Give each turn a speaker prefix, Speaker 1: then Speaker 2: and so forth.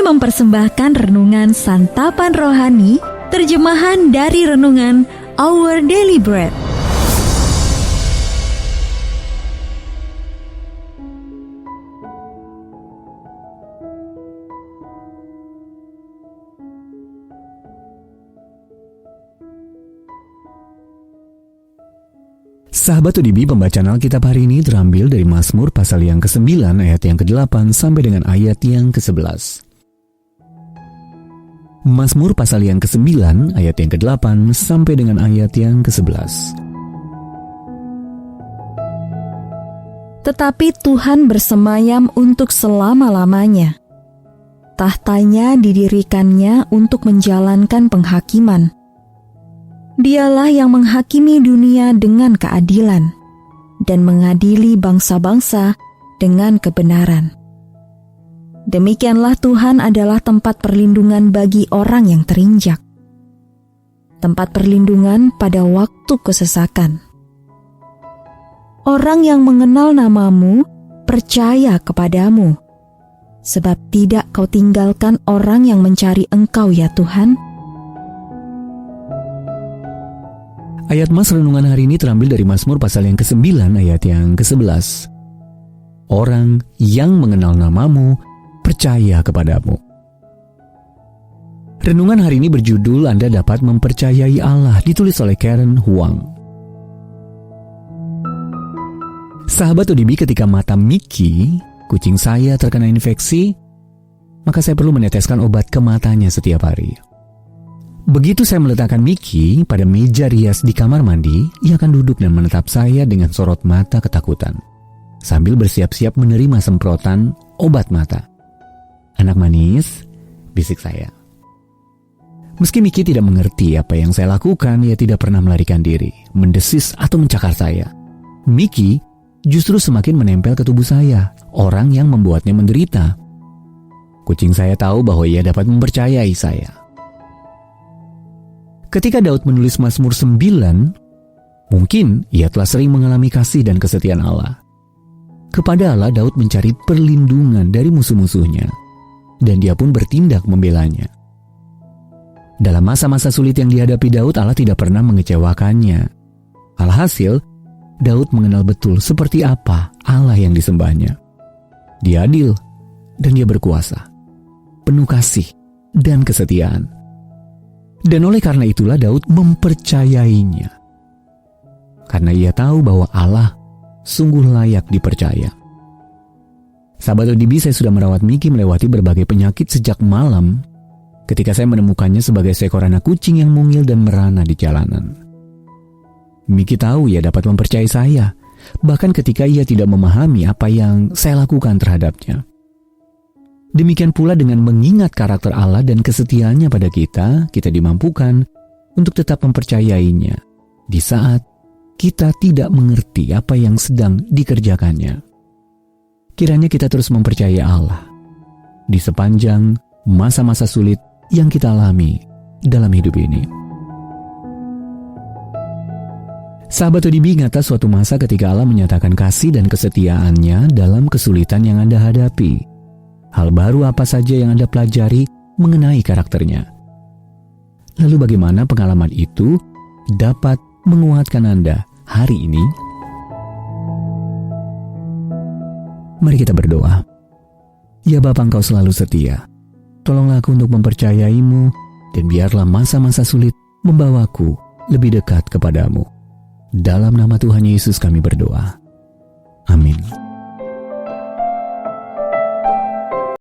Speaker 1: mempersembahkan renungan Santapan Rohani, terjemahan dari renungan Our Daily Bread.
Speaker 2: Sahabat UDB, pembacaan Alkitab hari ini terambil dari Mazmur pasal yang ke-9 ayat yang ke-8 sampai dengan ayat yang ke-11. Mazmur pasal yang ke-9 ayat yang ke-8 sampai dengan ayat yang ke-11.
Speaker 1: Tetapi Tuhan bersemayam untuk selama-lamanya. Tahtanya didirikannya untuk menjalankan penghakiman. Dialah yang menghakimi dunia dengan keadilan dan mengadili bangsa-bangsa dengan kebenaran. Demikianlah Tuhan adalah tempat perlindungan bagi orang yang terinjak, tempat perlindungan pada waktu kesesakan. Orang yang mengenal namamu percaya kepadamu, sebab tidak kau tinggalkan orang yang mencari Engkau, ya Tuhan.
Speaker 2: Ayat Mas renungan hari ini terambil dari Mazmur pasal yang ke-9 ayat yang ke-11. Orang yang mengenal namamu percaya kepadamu. Renungan hari ini berjudul Anda Dapat Mempercayai Allah, ditulis oleh Karen Huang. Sahabat UDB, ketika mata Mickey, kucing saya, terkena infeksi, maka saya perlu meneteskan obat ke matanya setiap hari. Begitu saya meletakkan Mickey pada meja rias di kamar mandi, ia akan duduk dan menatap saya dengan sorot mata ketakutan, sambil bersiap-siap menerima semprotan obat mata. "Anak manis," bisik saya. Meski Mickey tidak mengerti apa yang saya lakukan, ia tidak pernah melarikan diri, mendesis atau mencakar saya. Mickey justru semakin menempel ke tubuh saya, orang yang membuatnya menderita. Kucing saya tahu bahwa ia dapat mempercayai saya. Ketika Daud menulis Mazmur 9, mungkin ia telah sering mengalami kasih dan kesetiaan Allah. Kepada Allah, Daud mencari perlindungan dari musuh-musuhnya, dan dia pun bertindak membelanya. Dalam masa-masa sulit yang dihadapi Daud, Allah tidak pernah mengecewakannya. Alhasil, Daud mengenal betul seperti apa Allah yang disembahnya. Dia adil, dan dia berkuasa, penuh kasih dan kesetiaan. Dan oleh karena itulah Daud mempercayainya. Karena ia tahu bahwa Allah sungguh layak dipercaya. Sahabat ODB, saya sudah merawat Mickey melewati berbagai penyakit sejak malam ketika saya menemukannya sebagai seekor anak kucing yang mungil dan merana di jalanan. Mickey tahu ia dapat mempercayai saya, bahkan ketika ia tidak memahami apa yang saya lakukan terhadapnya. Demikian pula dengan mengingat karakter Allah dan kesetiaannya pada kita dimampukan untuk tetap mempercayainya di saat kita tidak mengerti apa yang sedang dikerjakannya. Kiranya kita terus mempercayai Allah di sepanjang masa-masa sulit yang kita alami dalam hidup ini. Sahabat ODB, ingatlah suatu masa ketika Allah menyatakan kasih dan kesetiaannya dalam kesulitan yang Anda hadapi. Hal baru apa saja yang Anda pelajari mengenai karakternya? Lalu bagaimana pengalaman itu dapat menguatkan Anda hari ini? Mari kita berdoa. Ya Bapa, Engkau selalu setia. Tolonglah aku untuk mempercayaimu, dan biarlah masa-masa sulit membawaku lebih dekat kepadamu. Dalam nama Tuhan Yesus kami berdoa. Amin.